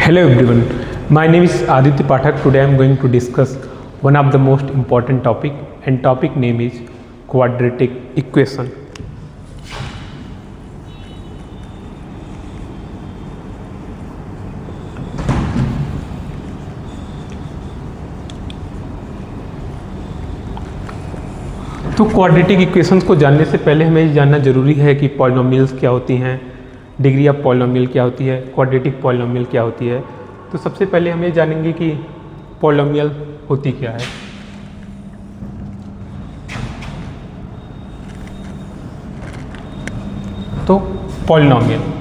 Hello everyone, my name is Aditya Pathak. Today I am going to discuss one of the most important topic and topic name is quadratic equation. तो quadratic equations को जानने से पहले हमें ये जानना जरूरी है कि पॉलिनोमियल्स क्या होती हैं, डिग्री ऑफ पॉलिनोमियल क्या होती है, क्वाड्रेटिक पॉलिनोमियल क्या होती है। तो सबसे पहले हम ये जानेंगे कि पॉलिनोमियल होती क्या है। तो polynomial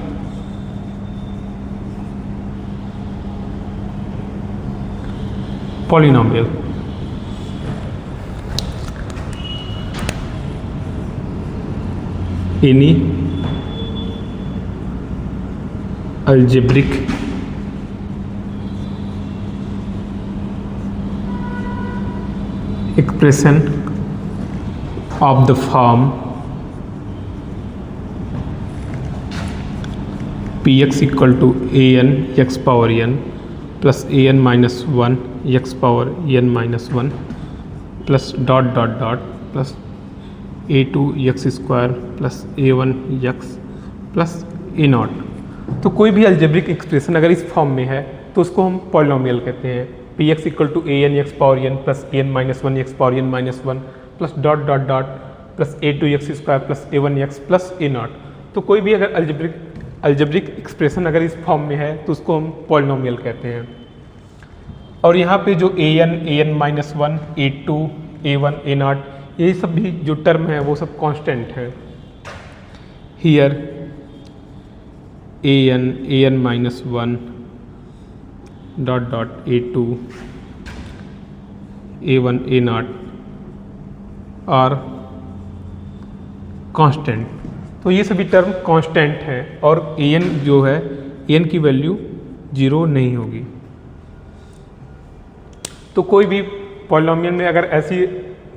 any algebraic expression of the form px equal to an x power n plus an minus 1 x power n minus 1 plus dot dot dot plus a2 x square plus a1 x plus a not. तो कोई भी algebraic expression अगर इस form में है तो उसको हम पॉलिनोमियल कहते हैं। P x equal to a n x power n plus a n minus one x power n minus one plus dot dot dot plus a2 x square plus a1 x plus a not. तो कोई भी अगर algebraic expression अगर इस form में है तो उसको हम पॉलिनोमियल कहते हैं। और यहाँ पे जो a n minus one a2 a1 a not ये सब भी जो टर्म है वो सब कांस्टेंट है। Here a n minus one dot dot a2 a1 a nought और कांस्टेंट। तो ये सभी टर्म कांस्टेंट हैं और an जो है an की वैल्यू 0 नहीं होगी। तो कोई भी पॉलिनोमियल में अगर ऐसी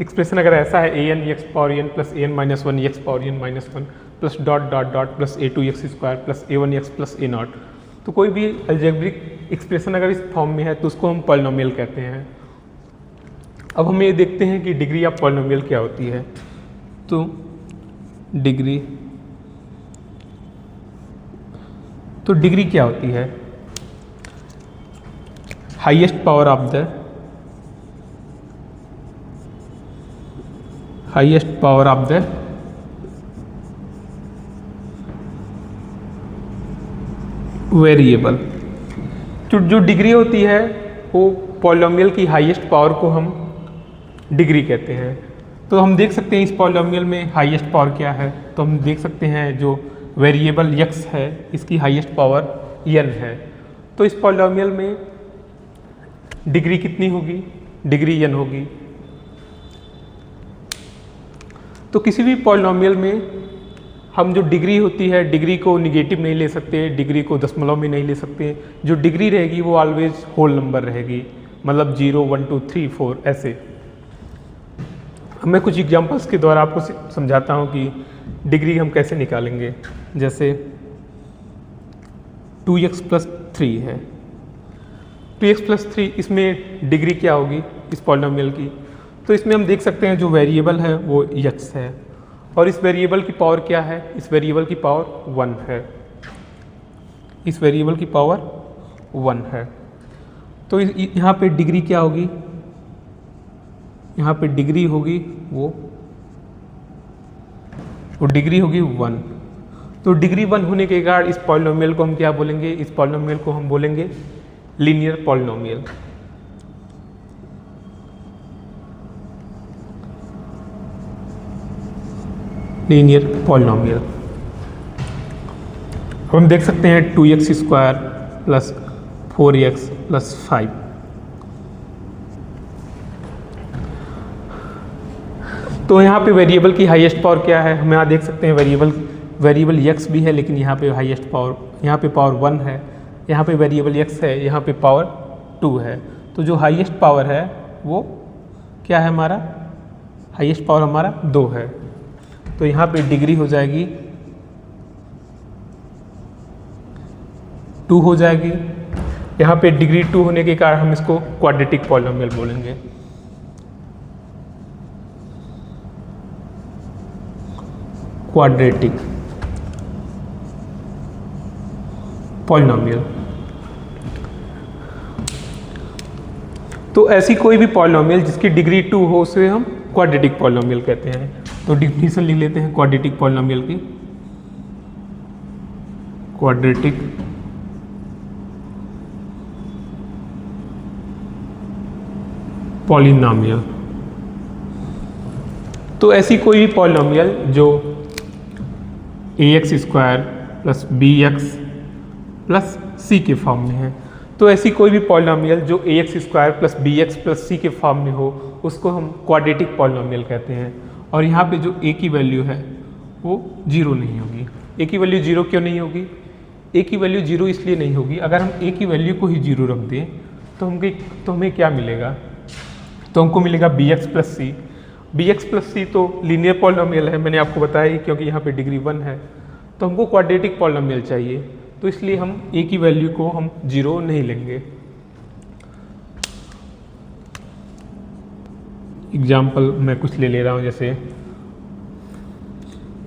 एक्सप्रेशन अगर ऐसा है a n x power n plus a n minus one x power n minus one plus dot dot dot plus a2 x square plus a1 x plus a not. तो कोई भी algebraic expression अगर इस form में है तो उसको हम पॉलिनोमियल कहते हैं। अब हम ये देखते हैं कि डिग्री ऑफ पॉलिनोमियल क्या होती है। तो डिग्री क्या होती है? Highest power of the variable. तो जो डिग्री होती है वो पॉलिनोमियल की हाईएस्ट पावर को हम डिग्री कहते हैं। तो हम देख सकते हैं इस पॉलिनोमियल में हाईएस्ट पावर क्या है। तो हम देख सकते हैं जो वेरिएबल x है इसकी हाईएस्ट पावर n है। तो इस पॉलिनोमियल में डिग्री कितनी होगी? डिग्री n होगी। तो किसी भी पॉलिनोमियल में हम जो डिग्री होती है डिग्री को निगेटिव नहीं ले सकते, डिग्री को दशमलव में नहीं ले सकते। जो डिग्री रहेगी वो ऑलवेज होल नंबर रहेगी, मतलब 0 1 2 3 4 ऐसे। मैं कुछ एग्जांपल्स के द्वारा आपको समझाता हूँ कि डिग्री हम कैसे निकालेंगे। जैसे 2x प्लस 3 है, 2x प्लस 3 इसमें डिग्री क्या होगी इस पॉलिनोमियल की? तो इसमें हम देख सकते हैं जो वेरिएबल है वो x है और इस वेरिएबल की पावर क्या है? इस वेरिएबल की पावर 1 है। इस वेरिएबल की पावर 1 है। तो यहाँ पे डिग्री क्या होगी? यहाँ पे डिग्री होगी वो डिग्री होगी 1। तो डिग्री 1 होने के कारण इस पॉलिनोमियल को हम क्या बोलेंगे? इस पॉलिनोमियल को हम बोलेंगे लीनियर पॉलिनोमियल। Linear polynomial. हम देख सकते हैं 2x square plus 4x plus 5। तो यहाँ पे वेरिएबल की हाईएस्ट पावर क्या है? हम यहाँ देख सकते हैं वेरिएबल x भी है लेकिन यहाँ पे हाईएस्ट पावर, यहाँ पे पावर 1 है, यहाँ पे वेरिएबल x है, यहाँ पे पावर 2 है। तो जो हाईएस्ट पावर है वो क्या है? हमारा हाईएस्ट पावर हमारा 2 है। तो यहाँ पे डिग्री हो जाएगी 2 हो जाएगी यहाँ पे डिग्री 2 होने के कारण हम इसको क्वाड्रेटिक पॉलिनोमियल बोलेंगे। Quadratic polynomial. तो ऐसी कोई भी पॉलिनोमियल जिसकी डिग्री 2 हो उसे हम क्वाड्रेटिक पॉलिनोमियल कहते हैं। तो डिफिनीशन लिख लेते हैं क्वाड्रेटिक पॉलिनोमियल की। क्वाड्रेटिक पॉलिनोमियल, तो ऐसी कोई भी पॉलिनोमियल जो ax square plus bx plus c के फॉर्म में है, तो ऐसी कोई भी पॉलिनोमियल जो ax square plus bx plus c के फॉर्म में हो उसको हम क्वाड्रेटिक पॉलिनोमियल कहते हैं। और यहाँ पे जो a की वैल्यू है वो 0 नहीं होगी। a की वैल्यू 0 क्यों नहीं होगी? a की वैल्यू 0 इसलिए नहीं होगी, अगर हम a की वैल्यू को ही 0 रख दें तो हमें क्या मिलेगा? तो हमको मिलेगा bx plus c। bx plus c तो लीनियर पॉलिनोमियल है, मैंने आपको बताया ही, क्योंकि यहाँ पे डिग्री 1 है। तो हमको क्वाड्रेटिक पॉलिनोमियल चाहिए, तो इसलिए हम a की वैल्यू को हम 0 नहीं लेंगे। एग्जाम्पल मैं कुछ ले ले रहा हूँ, जैसे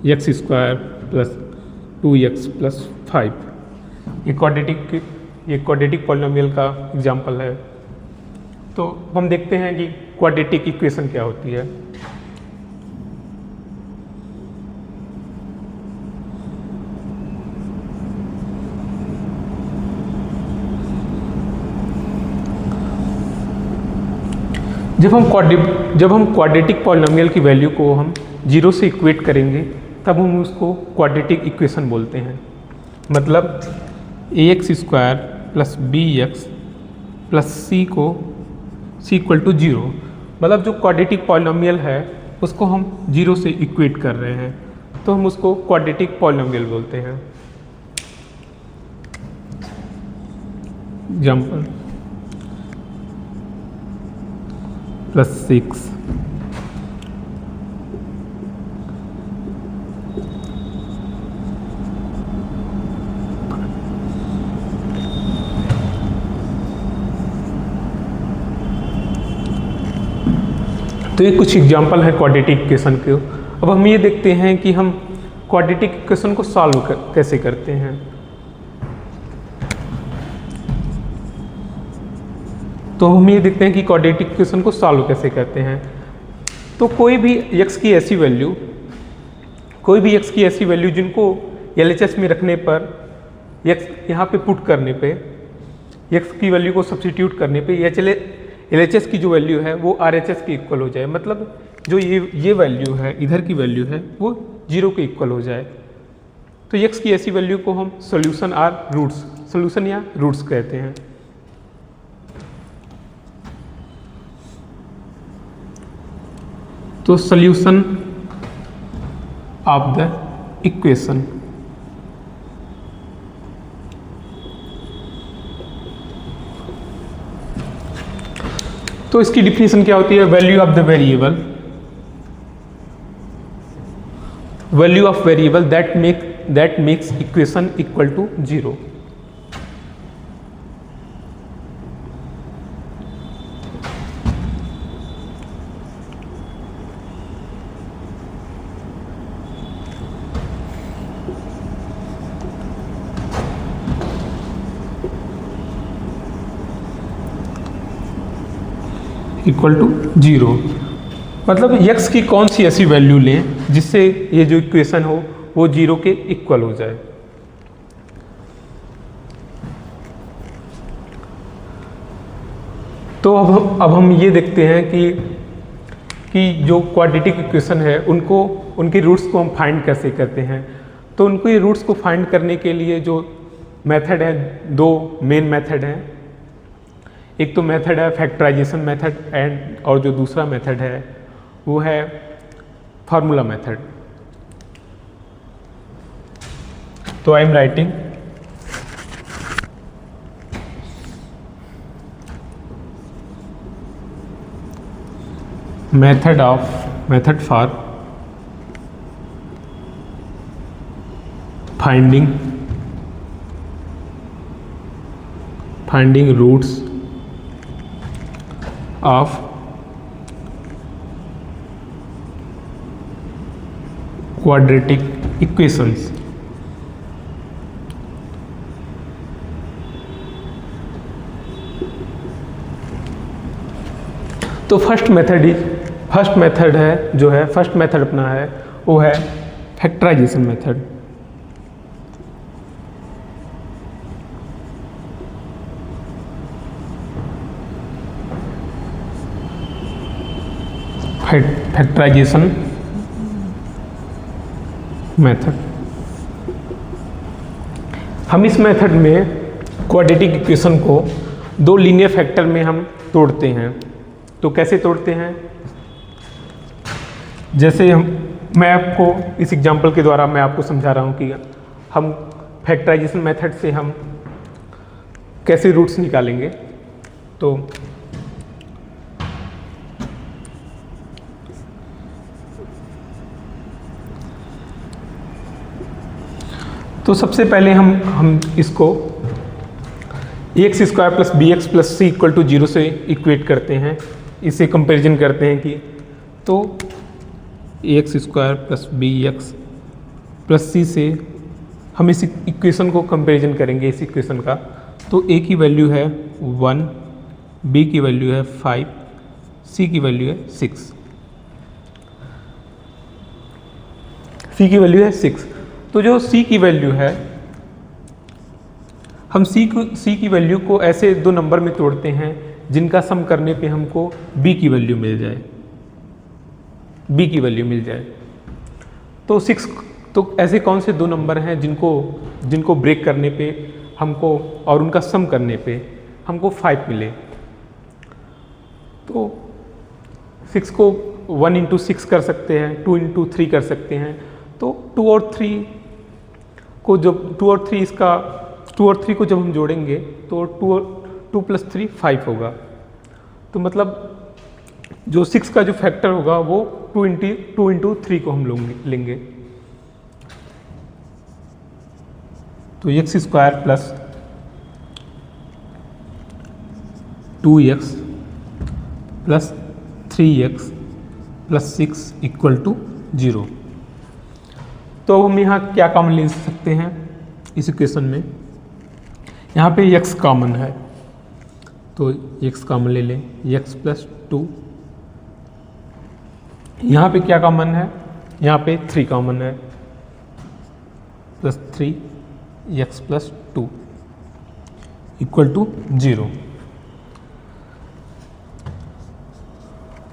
x square plus 2x plus 5, ये क्वाड्रेटिक पॉलिनोमियल का एग्जाम्पल है। तो हम देखते हैं कि क्वाड्रेटिक इक्वेशन क्या होती है। जब हम क्वाड्रेटिक पॉलिनोमियल की वैल्यू को हम 0 से इक्वेट करेंगे तब हम उसको क्वाड्रेटिक इक्वेशन बोलते हैं। मतलब ax square plus bx plus c को c इक्वल टू 0, मतलब जो क्वाड्रेटिक पॉलिनोमियल है उसको हम 0 से इक्वेट कर रहे हैं, तो हम उसको क्वाड्रेटिक पॉलिनोमियल बोलते हैं। एग्जाम्पल प्लस 6 तो ये कुछ एग्जाम्पल है क्वाड्रेटिक इक्वेशन के। अब हम ये देखते हैं कि हम क्वाड्रेटिक इक्वेशन को सॉल्व कैसे करते हैं। तो हम ये देखते हैं कि क्वाड्रेटिक इक्वेशन को सॉल्व कैसे करते हैं। तो कोई भी x की ऐसी वैल्यू जिनको LHS में रखने पर, x यहाँ पे पुट करने पे, x की वैल्यू को सब्स्टिट्यूट करने पे LHS की जो वैल्यू है वो RHS के इक्वल हो जाए, मतलब जो ये वैल्यू है, इधर की वैल्यू है, वो 0 के इक्वल हो जाए। तो x की ऐसी वैल्यू को हम सोल्यूशन या रूट्स कहते हैं। तो सोल्यूशन ऑफ द इक्वेशन, तो इसकी डिफिनीशन क्या होती है? Value of the variable that makes equation equal to 0। Equal to 0, मतलब x की कौन सी ऐसी वैल्यू लें जिससे ये जो इक्वेशन हो वो 0 के इक्वल हो जाए। तो अब हम ये देखते हैं कि जो क्वाड्रेटिक इक्वेशन है उनके रूट्स को हम फाइंड कैसे करते हैं। तो उनको ये रूट्स को फाइंड करने के लिए जो मेथड है, दो मेन मेथड हैं। एक तो मेथड है फैक्टराइजेशन मेथड और जो दूसरा मेथड है वो है फार्मूला मेथड। तो I am writing method for finding finding roots of quadratic equations. तो फर्स्ट मेथड है जो है फर्स्ट मेथड अपना है वो है फैक्टराइजेशन मेथड। Factorisation method. हम इस मेथड में क्वाड्रेटिक इक्वेशन को दो लीनियर फैक्टर में हम तोड़ते हैं। तो कैसे तोड़ते हैं? जैसे मैं आपको इस एग्जांपल के द्वारा मैं आपको समझा रहा हूँ कि हम फैक्टराइजेशन मेथड से हम कैसे रूट्स निकालेंगे। तो सबसे पहले हम इसको x square plus b x plus c equal to 0 से इक्वेट करते हैं, इससे कंपैरिजन करते हैं कि तो x square plus b x plus c से हम इस इक्वेशन को कंपैरिजन करेंगे इस इक्वेशन का। तो ए की वैल्यू है 1, बी की वैल्यू है 5, सी की वैल्यू है 6। सी की वैल्यू है 6। तो जो सी की वैल्यू है हम सी की वैल्यू को ऐसे दो नंबर में तोड़ते हैं जिनका सम करने पे हमको बी की वैल्यू मिल जाए, बी की वैल्यू मिल जाए। तो 6 तो ऐसे कौन से दो नंबर हैं जिनको ब्रेक करने पे हमको और उनका सम करने पे हमको 5 मिले। तो 6 को 1 इंटू 6 कर सकते हैं, 2 इंटू 3 कर सकते हैं। तो 2 और 3 को जब 2 और 3 को जब हम जोड़ेंगे तो 2 प्लस 3 5 होगा। तो मतलब जो 6 का जो फैक्टर होगा वो 2 इंटू 3 को हम लेंगे। तो x square plus 2x plus 3x plus 6 equal to 0। तो हम यहाँ क्या कॉमन ले सकते हैं इस इक्वेशन में? यहाँ पे x कॉमन है तो x कॉमन ले लें, x प्लस 2। यहाँ पे क्या कॉमन है? यहाँ पे 3 कॉमन है, plus 3x plus 2 equal to 0।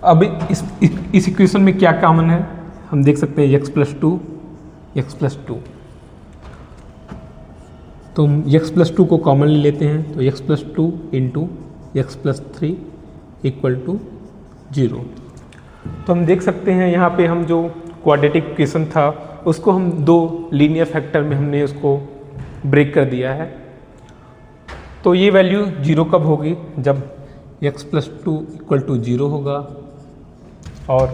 अब इस इक्वेशन में क्या कॉमन है हम देख सकते हैं, x प्लस 2 x प्लस 2। तो हम x प्लस 2 को कॉमन ले लेते हैं तो x plus 2 into x plus 3 equal to 0। तो हम देख सकते हैं यहाँ पे हम जो क्वाड्रेटिक इक्वेशन था उसको हम दो लीनियर फैक्टर में हमने उसको ब्रेक कर दिया है। तो ये वैल्यू 0 कब होगी? जब x प्लस 2 इक्वल टू 0 होगा और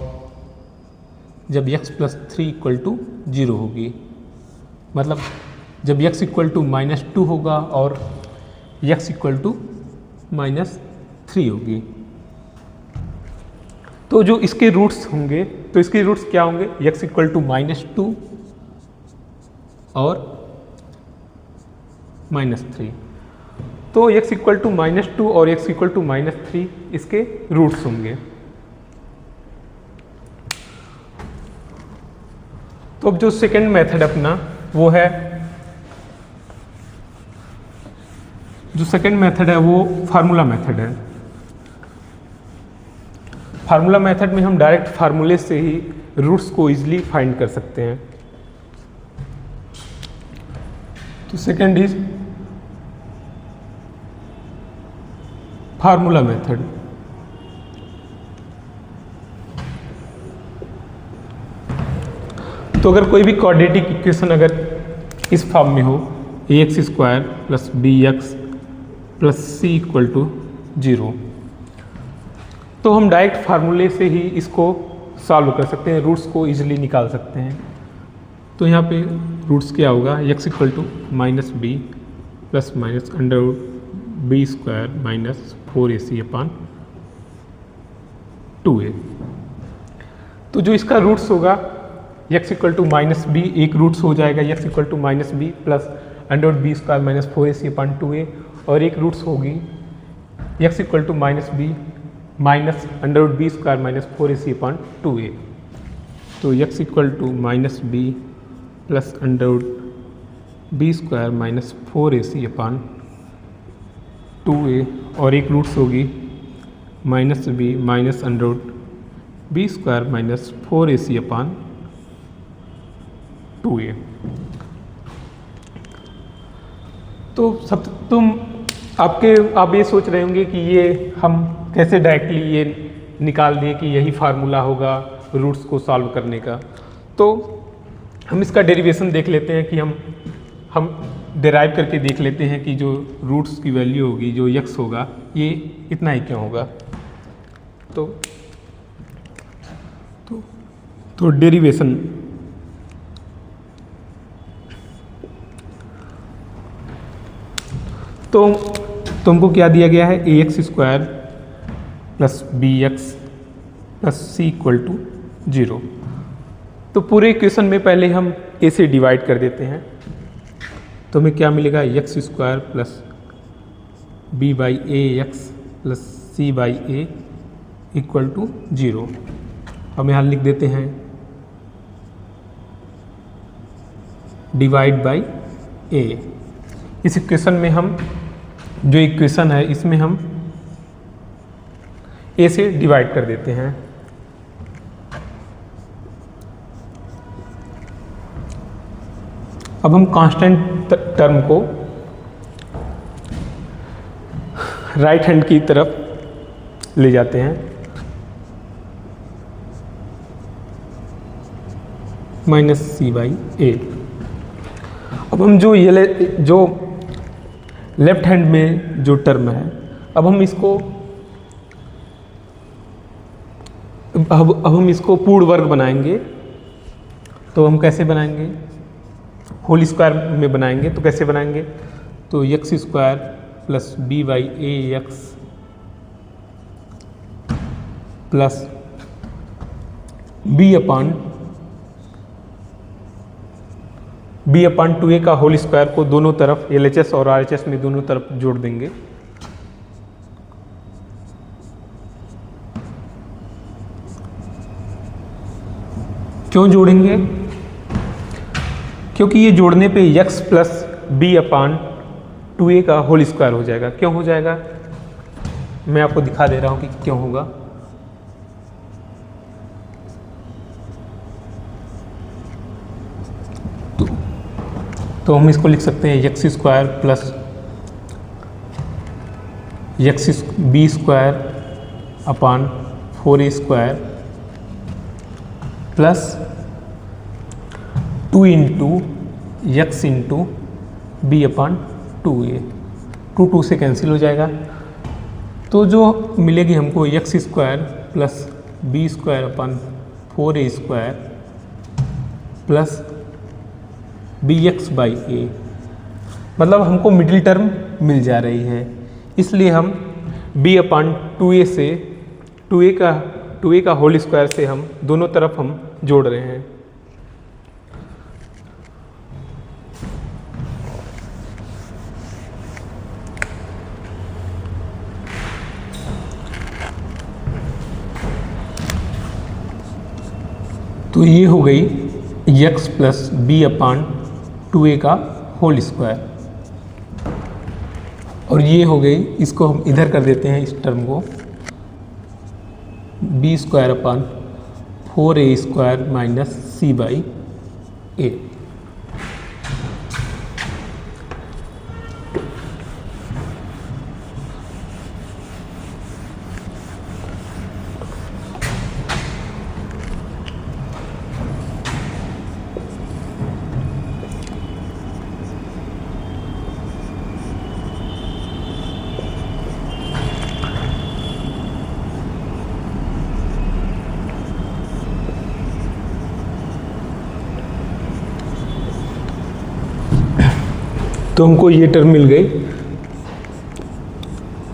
जब x प्लस 3 इक्वल टू 0 होगी। मतलब जब x इक्वल टू -2 होगा और x इक्वल टू -3 होगी। तो जो इसके रूट्स होंगे तो इसके रूट्स क्या होंगे? x इक्वल टू -2 और -3। तो x इक्वल टू -2 और x इक्वल टू -3 इसके रूट्स होंगे। तो अब जो सेकेंड मेथड अपना वो है, जो सेकेंड मेथड है वो फार्मूला मेथड है। फार्मूला मेथड में हम डायरेक्ट फार्मूले से ही रूट्स को इजीली फाइंड कर सकते हैं। तो सेकेंड इज फार्मूला मेथड। तो अगर कोई भी क्वाड्रेटिक इक्वेशन अगर इस फॉर्म में हो, x square plus b x plus c equal to 0, तो हम डायरेक्ट फार्मूले से ही इसको सॉल्व कर सकते हैं, रूट्स को इजीली निकाल सकते हैं। तो यहाँ पे रूट्स क्या होगा? X equal to -b plus minus under root b square minus 4ac upon 2a। तो जो इसका रूट्स होगा x equal to minus b, एक रूट्स हो जाएगा x equal to minus b plus under b square minus 4ac upon 2a, और एक roots होगी x equal to minus b minus under b square minus 4ac upon 2a। तो x equal to minus b plus under b square minus 4ac upon 2a, और एक roots होगी minus b minus under b square minus 4ac upon 2a। तो आप ये सोच रहे होंगे कि ये हम कैसे डायरेक्टली ये निकाल दिए कि यही फार्मूला होगा रूट्स को सॉल्व करने का। तो हम इसका डेरिवेशन देख लेते हैं कि हम डिराइव करके देख लेते हैं कि जो रूट्स की वैल्यू होगी, जो x होगा, ये इतना ही क्यों होगा। तो डेरिवेशन तो तुमको क्या दिया गया है, ax square plus bx plus c equal to 0। तो पूरे इक्वेशन में पहले हम a से डिवाइड कर देते हैं, तो हमें क्या मिलेगा, x square plus b by a x plus c by a equal to 0। हम यहाँ लिख देते हैं डिवाइड बाई a। इस इक्वेशन में हम जो इक्वेशन है इसमें हम a से डिवाइड कर देते हैं। अब हम कांस्टेंट टर्म को राइट हैंड की तरफ ले जाते हैं, माइनस c बाई ए। अब हम जो लेफ्ट हैंड में जो टर्म है, अब हम इसको पूर्ण वर्ग बनाएंगे। तो हम कैसे बनाएंगे, होल स्क्वायर में बनाएंगे। तो कैसे बनाएंगे, तो x square plus b by a x plus b upon 2a का होल स्क्वायर को दोनों तरफ LHS और RHS में दोनों तरफ जोड़ देंगे। क्यों जोड़ेंगे, क्योंकि ये जोड़ने पे x plus b upon 2a का होल स्क्वायर हो जाएगा। क्यों हो जाएगा, मैं आपको दिखा दे रहा हूं कि क्यों होगा। तो हम इसको लिख सकते हैं x square plus b square upon 4a square plus 2 into x into b upon 2a। 2 से कैंसिल हो जाएगा। तो जो मिलेगी हमको x square plus b square upon 4a square plus bx by a, मतलब हमको मिडिल टर्म मिल जा रही है। इसलिए हम b अपान 2a से 2a का होल स्क्वायर से हम दोनों तरफ हम जोड़ रहे हैं। तो ये हो गई x plus b upon 2a का होल स्क्वायर, और ये हो गई, इसको हम इधर कर देते हैं इस टर्म को, b square upon 4a square minus c by a. तो हमको ये टर्म मिल गई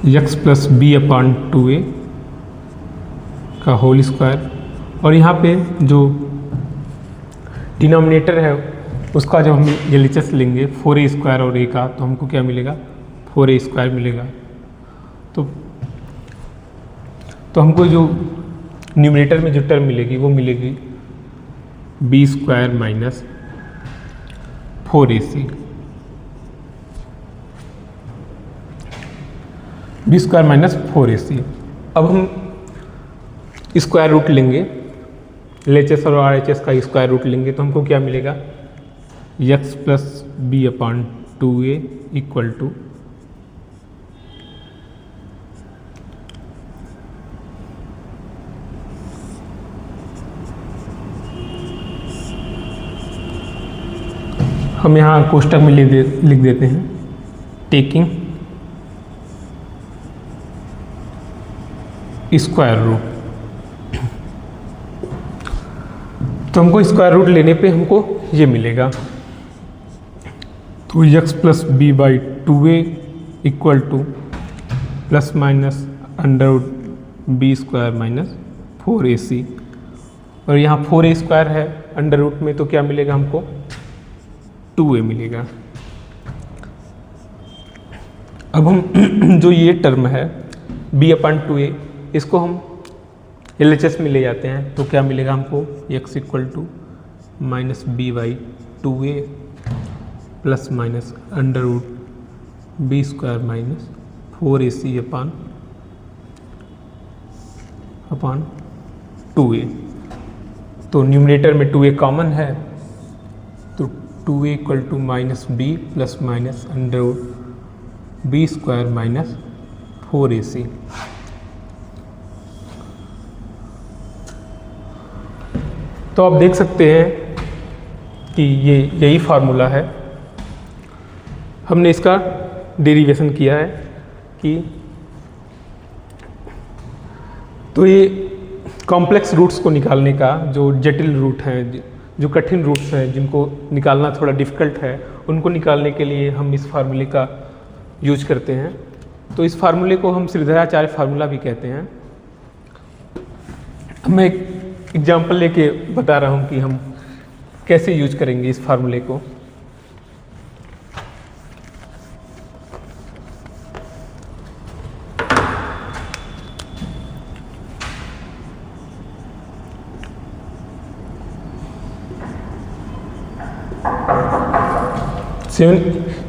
x plus b upon 2a का होल स्क्वायर, और यहाँ पे जो डिनोमिनेटर है उसका जब हम एलएचएस लेंगे 4a स्क्वायर और a का, तो हमको क्या मिलेगा, 4a स्क्वायर मिलेगा। तो हमको जो न्यूमरेटर में जो टर्म मिलेगी वो मिलेगी b square minus 4ac, b square minus 4ac। अब हम स्क्वायर रूट लेंगे, एलएचएस और आरएचएस का स्क्वायर रूट लेंगे, तो हमको क्या मिलेगा, x plus b upon 2a equal to हम यहाँ कोष्टक में लिख देते हैं टेकिंग स्क्वायर रूट। तो हमको स्क्वायर रूट लेने पे हमको ये मिलेगा, तो x plus b by 2a equal to plus minus under root b square minus 4ac, और यहाँ 4a स्क्वायर है अंडर रूट में, तो क्या मिलेगा हमको, 2a मिलेगा। अब हम जो ये टर्म है b अपॉन 2a, इसको हम एलएचएस में ले जाते हैं, तो क्या मिलेगा हमको, x equal to minus b by 2a plus minus under root b square minus 4ac upon 2a। तो न्यूमरेटर में 2a कॉमन है, तो 2a equal to minus b plus minus under root b square minus 4ac। तो आप देख सकते हैं कि यही फार्मूला है, हमने इसका डेरिवेशन किया है कि तो ये कॉम्प्लेक्स रूट्स को निकालने का, जो जटिल रूट हैं, जो कठिन रूट्स हैं, जिनको निकालना थोड़ा डिफ़िकल्ट है, उनको निकालने के लिए हम इस फार्मूले का यूज करते हैं। तो इस फार्मूले को हम श्रीधराचार्य फार्मूला भी कहते हैं। मैं एक एग्जाम्पल लेके बता रहा हूँ कि हम कैसे यूज करेंगे इस फार्मूले को।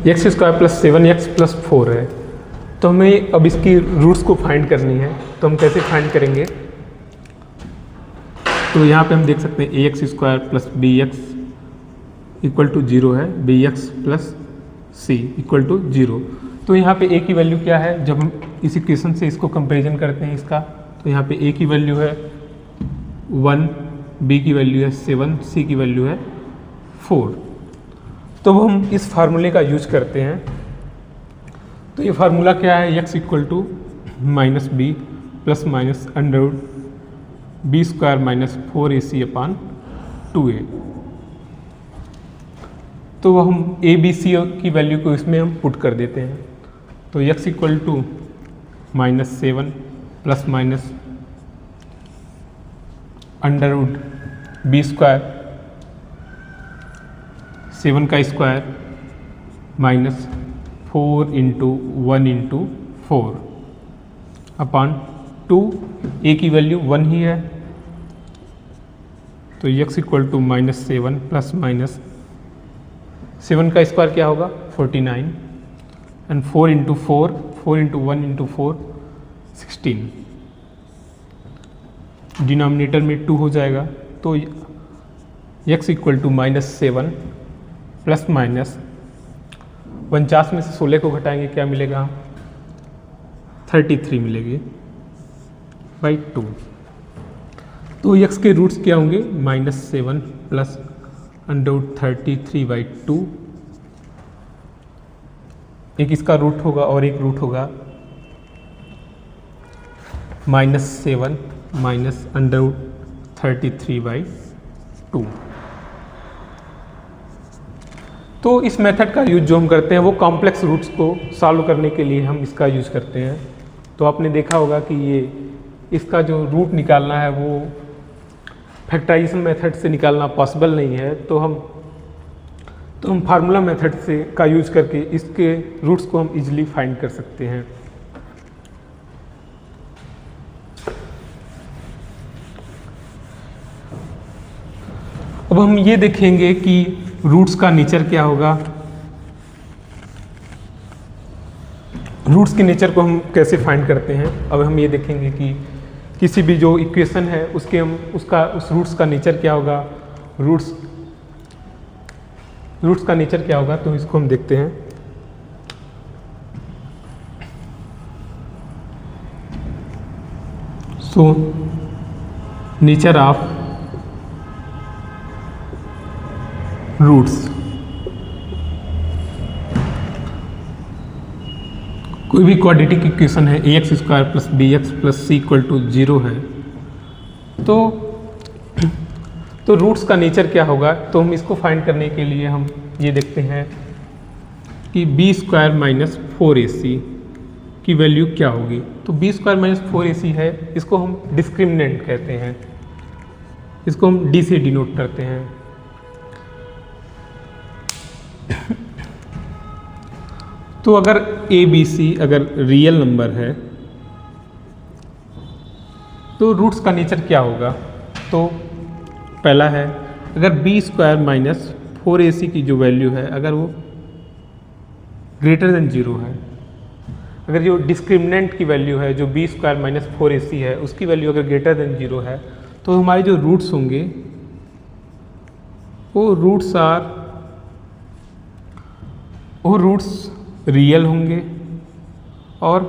X square plus 7x plus 4 है, तो हमें अब इसकी रूट्स को फाइंड करनी है। तो हम कैसे फाइंड करेंगे, तो यहाँ पे हम देख सकते हैं a x square plus b x equal to 0 है, b x plus c equal to 0। तो यहाँ पे ए की वैल्यू क्या है, जब हम इस इक्वेशन से इसको कंपैरिजन करते हैं इसका, तो यहाँ पे ए की वैल्यू है 1, बी की वैल्यू है 7, सी की वैल्यू है 4। तो हम इस फार्मूले का यूज करते हैं। तो ये फार्मूला क्या है, x equal to minus b plus minus under root b square minus 4ac upon 2a। तो वो हम ए बी सी की वैल्यू को इसमें हम पुट कर देते हैं। तो x equal to minus 7 plus minus under root b square 7 का square minus 4 into 1 into 4 upon 2, a की वैल्यू 1 ही है, तो x equal to minus 7 plus minus 7 का स्क्वायर क्या होगा 49 and 4 into 4 into 1 into 4 16, denominator में 2 हो जाएगा। तो x equal to minus 7 plus minus 49 में से 16 को घटाएंगे क्या मिलेगा 33 मिलेगी बाई 2। तो x के रूट्स क्या होंगे minus 7 plus under root 33 by 2। एक इसका रूट होगा और एक रूट होगा minus 7 minus under root 33 by 2। तो इस मेथड का यूज जो हम करते हैं वो कॉम्प्लेक्स रूट्स को सॉल्व करने के लिए हम इसका यूज करते हैं। तो आपने देखा होगा कि ये इसका जो रूट निकालना है वो फैक्टराइजेशन मेथड से निकालना पॉसिबल नहीं है, तो हम फार्मूला मेथड से का यूज करके इसके रूट्स को हम इजीली फाइंड कर सकते हैं। अब हम ये देखेंगे कि रूट्स का नेचर क्या होगा। रूट्स के नेचर को हम कैसे फाइंड करते हैं। अब हम ये देखेंगे कि किसी भी जो इक्वेशन है उसके हम उस रूट्स का नेचर क्या होगा, रूट्स का नेचर क्या होगा, तो इसको हम देखते हैं। सो नेचर ऑफ रूट्स, कोई भी क्वाड्रेटिक इक्वेशन है ax square plus b x plus c equal to 0 है, तो रूट्स का नेचर क्या होगा। तो हम इसको फाइंड करने के लिए हम ये देखते हैं कि बी स्क्वायर माइनस 4ac की वैल्यू क्या होगी। तो बी स्क्वायर माइनस 4ac है, इसको हम डिस्क्रिमिनेंट कहते हैं, इसको हम डी से डिनोट करते हैं। तो अगर ए बी सी अगर रियल नंबर है तो रूट्स का नेचर क्या होगा। तो पहला है, अगर बी स्क्वायर माइनस 4ac की जो वैल्यू है अगर वो ग्रेटर देन 0 है, अगर जो डिस्क्रिमिनेंट की वैल्यू है जो बी स्क्वायर माइनस 4ac है उसकी वैल्यू अगर ग्रेटर देन 0 है, तो हमारे जो रूट्स होंगे वो रूट्स रियल होंगे और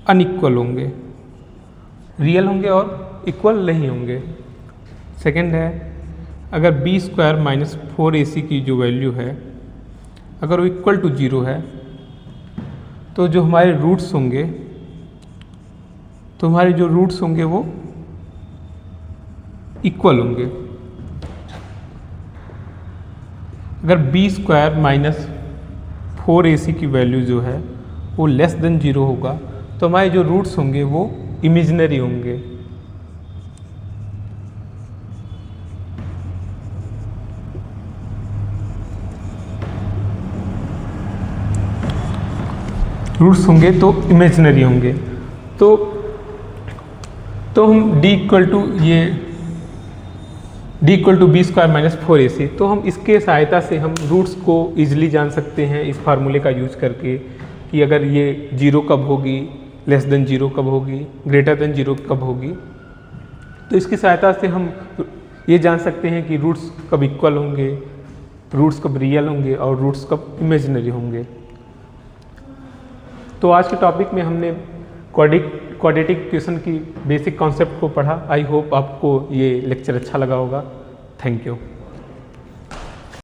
अनइक्वल होंगे, रियल होंगे और इक्वल नहीं होंगे। सेकंड है, अगर बी स्क्वायर माइनस 4ac की जो वैल्यू है अगर वो इक्वल टू 0 है, तो जो हमारे रूट्स होंगे वो इक्वल होंगे। अगर बी स्क्वायर माइनस 4ac की वैल्यू जो है वो लेस देन 0 होगा, तो हमारे जो रूट्स होंगे वो इमेजिनरी होंगे। रूट्स होंगे तो इमेजिनरी होंगे। तो हम d equal to b square minus 4ac, तो हम इसके सहायता से हम रूट्स को इजीली जान सकते हैं इस फार्मूले का यूज करके कि अगर ये 0 कब होगी, लेस देन 0 कब होगी, ग्रेटर देन 0 कब होगी। तो इसकी सहायता से हम ये जान सकते हैं कि रूट्स कब इक्वल होंगे, रूट्स कब रियल होंगे और रूट्स कब इमेजिनरी होंगे। तो आज के टॉपिक में हमने क्वाड्रेटिक इक्वेशन की बेसिक कॉन्सेप्ट को पढ़ा। आई होप आपको ये लेक्चर अच्छा लगा होगा। Thank you.